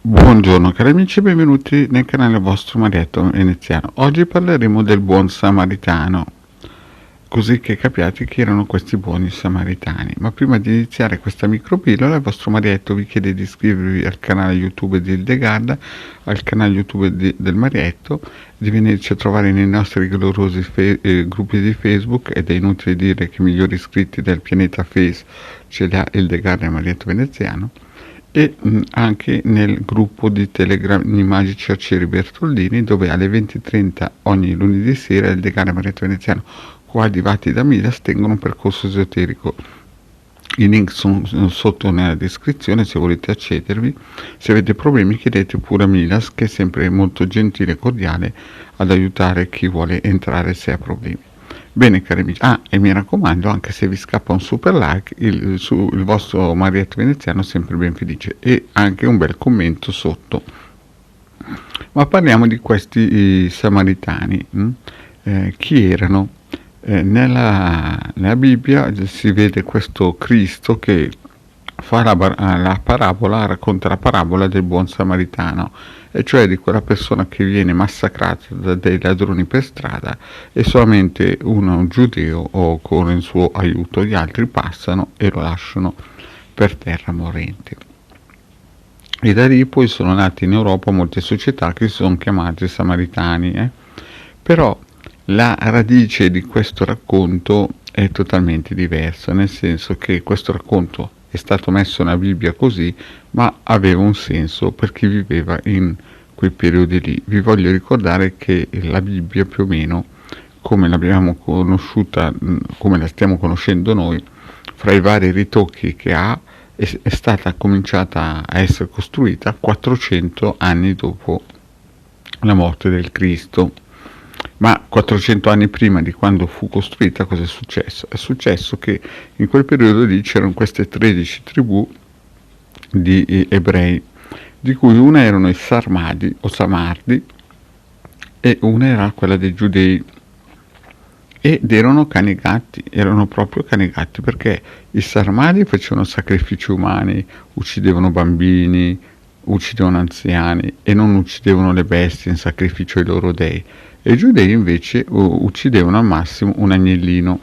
Buongiorno cari amici, benvenuti nel canale vostro Marietto Veneziano. Oggi parleremo del buon samaritano, così che capiate chi erano questi buoni samaritani. Ma prima di iniziare questa micropillola, il vostro Marietto vi chiede di iscrivervi al canale YouTube di Hildegarda, al canale YouTube del Marietto, di venirci a trovare nei nostri gloriosi gruppi di Facebook, ed è inutile dire che migliori iscritti del pianeta Face ce li ha Hildegarda e Marietto Veneziano, e anche nel gruppo di Telegram I Magici Arcieri Bertoldini, dove alle 20:30 ogni lunedì sera il decano Marietto Veneziano, coadiuvati da Midas, tengono un percorso esoterico. I link sono sotto nella descrizione se volete accedervi. Se avete problemi chiedete pure a Midas, che è sempre molto gentile e cordiale ad aiutare chi vuole entrare se ha problemi. Bene cari amici, e mi raccomando, anche se vi scappa un super like, il vostro Marietto Veneziano è sempre ben felice, e anche un bel commento sotto. Ma parliamo di questi samaritani. Chi erano? Nella Bibbia si vede questo Cristo che fa la parabola, racconta la parabola del buon samaritano, e cioè di quella persona che viene massacrata da dei ladroni per strada e solamente un giudeo o con il suo aiuto gli altri passano e lo lasciano per terra morente. E da lì poi sono nate in Europa molte società che si sono chiamate samaritani, però la radice di questo racconto è totalmente diversa, nel senso che questo racconto è stato messo nella Bibbia così, ma aveva un senso per chi viveva in quei periodi lì. Vi voglio ricordare che la Bibbia, più o meno come l'abbiamo conosciuta, come la stiamo conoscendo noi, fra i vari ritocchi che ha, è stata cominciata a essere costruita 400 anni dopo la morte del Cristo. Ma 400 anni prima di quando fu costruita, cosa è successo? È successo che in quel periodo lì c'erano queste 13 tribù di ebrei, di cui una erano i Sarmadi o Samardi e una era quella dei Giudei, ed erano cani gatti, erano proprio cani gatti, perché i Sarmadi facevano sacrifici umani, uccidevano bambini, uccidevano anziani e non uccidevano le bestie in sacrificio ai loro dei, e i Giudei invece uccidevano al massimo un agnellino.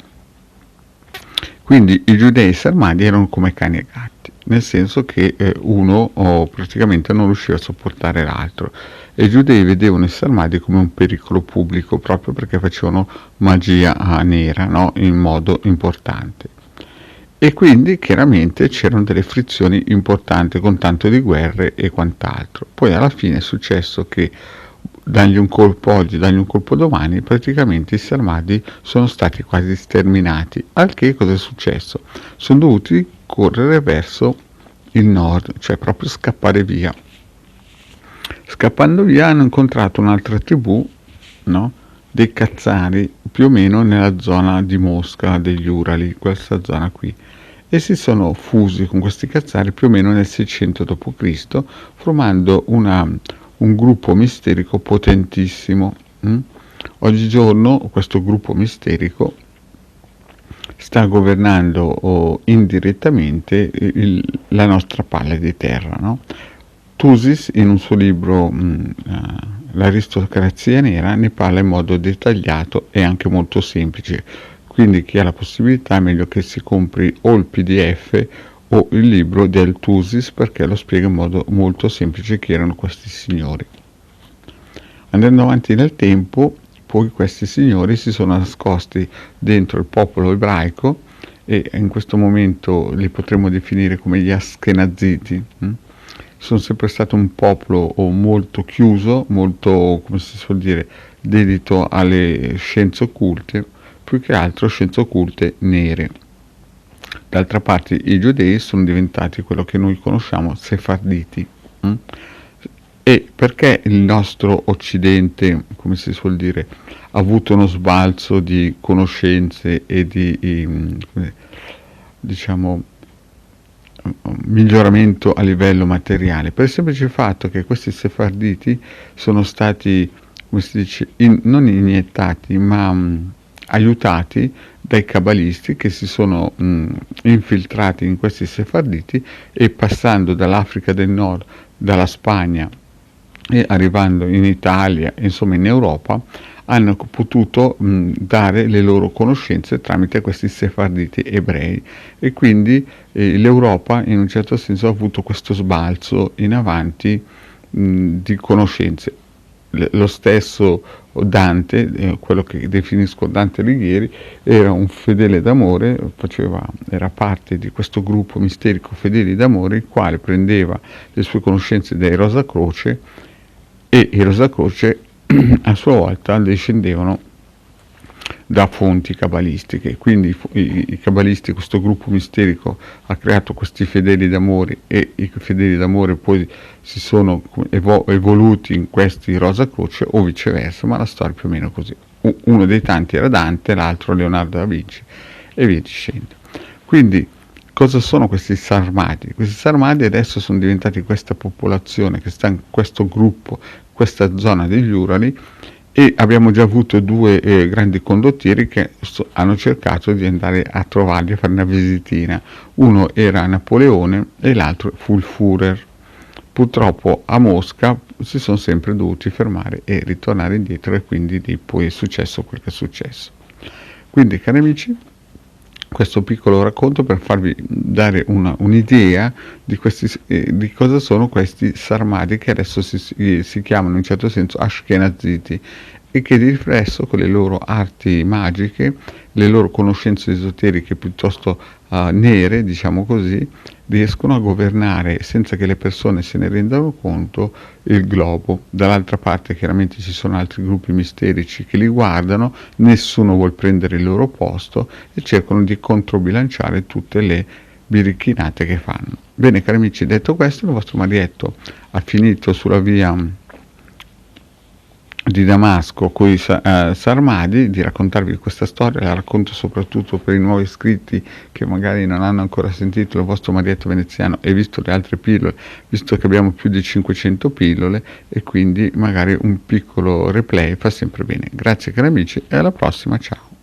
Quindi i Giudei sarmadi erano come cani e gatti, nel senso che uno praticamente non riusciva a sopportare l'altro, e i Giudei vedevano i sarmadi come un pericolo pubblico proprio perché facevano magia nera, no? In modo importante. E quindi chiaramente c'erano delle frizioni importanti con tanto di guerre e quant'altro. Poi alla fine è successo che dagli un colpo oggi, dagli un colpo domani, praticamente i sarmadi sono stati quasi sterminati. Al che cosa è successo? Sono dovuti correre verso il nord, cioè proprio scappare via. Scappando via hanno incontrato un'altra tribù, no? Dei Cazzari, più o meno nella zona di Mosca, degli Urali, questa zona qui, e si sono fusi con questi Cazzari più o meno nel 600 d.C., formando un gruppo misterico potentissimo. Oggigiorno questo gruppo misterico sta governando indirettamente la nostra palla di terra, no? Tusis, in un suo libro L'aristocrazia nera, ne parla in modo dettagliato e anche molto semplice, quindi chi ha la possibilità è meglio che si compri o il PDF o il libro del Tusis, perché lo spiega in modo molto semplice chi erano questi signori. Andando avanti nel tempo, poi questi signori si sono nascosti dentro il popolo ebraico, e in questo momento li potremmo definire come gli Askenaziti. Sono sempre stato un popolo molto chiuso, molto, come si suol dire, dedito alle scienze occulte, più che altro scienze occulte nere. D'altra parte i giudei sono diventati quello che noi conosciamo sefarditi. E perché il nostro occidente, come si suol dire, ha avuto uno sbalzo di conoscenze e di diciamo miglioramento a livello materiale? Per il semplice fatto che questi sefarditi sono stati, come si dice, non iniettati, ma aiutati dai cabalisti, che si sono infiltrati in questi sefarditi, e passando dall'Africa del Nord dalla Spagna e arrivando in Italia, insomma in Europa, hanno potuto dare le loro conoscenze tramite questi sefarditi ebrei, e quindi l'Europa in un certo senso ha avuto questo sbalzo in avanti di conoscenze. Lo stesso Dante, quello che definisco Dante Alighieri, era un fedele d'amore, era parte di questo gruppo misterico Fedeli d'amore, il quale prendeva le sue conoscenze dai Rosacroce, e i Rosacroce a sua volta discendevano da fonti cabalistiche. Quindi i cabalisti, questo gruppo misterico, ha creato questi fedeli d'amore, e i fedeli d'amore poi si sono evoluti in questi Rosacroce, o viceversa, ma la storia è più o meno così. Uno dei tanti era Dante, l'altro Leonardo da Vinci, e via dicendo. Quindi cosa sono questi sarmadi? Questi sarmadi adesso sono diventati questa popolazione che sta in questo gruppo, questa zona degli Urali, e abbiamo già avuto due grandi condottieri che hanno cercato di andare a trovarli, a fare una visitina. Uno era Napoleone e l'altro fu il Führer. Purtroppo a Mosca si sono sempre dovuti fermare e ritornare indietro, e quindi lì poi è successo quel che è successo. Quindi, cari amici, questo piccolo racconto per farvi dare un'idea di cosa sono questi sarmadi, che adesso si chiamano in un certo senso Ashkenaziti, e che di riflesso con le loro arti magiche, le loro conoscenze esoteriche piuttosto nere, diciamo così, riescono a governare senza che le persone se ne rendano conto il globo. Dall'altra parte chiaramente ci sono altri gruppi misterici che li guardano, nessuno vuol prendere il loro posto e cercano di controbilanciare tutte le birichinate che fanno. Bene, cari amici, detto questo, il vostro Marietto ha finito sulla via di Damasco con i Sarmadi di raccontarvi questa storia. La racconto soprattutto per i nuovi iscritti che magari non hanno ancora sentito il vostro Marietto veneziano e visto le altre pillole, visto che abbiamo più di 500 pillole, e quindi magari un piccolo replay fa sempre bene. Grazie cari amici, e alla prossima, ciao.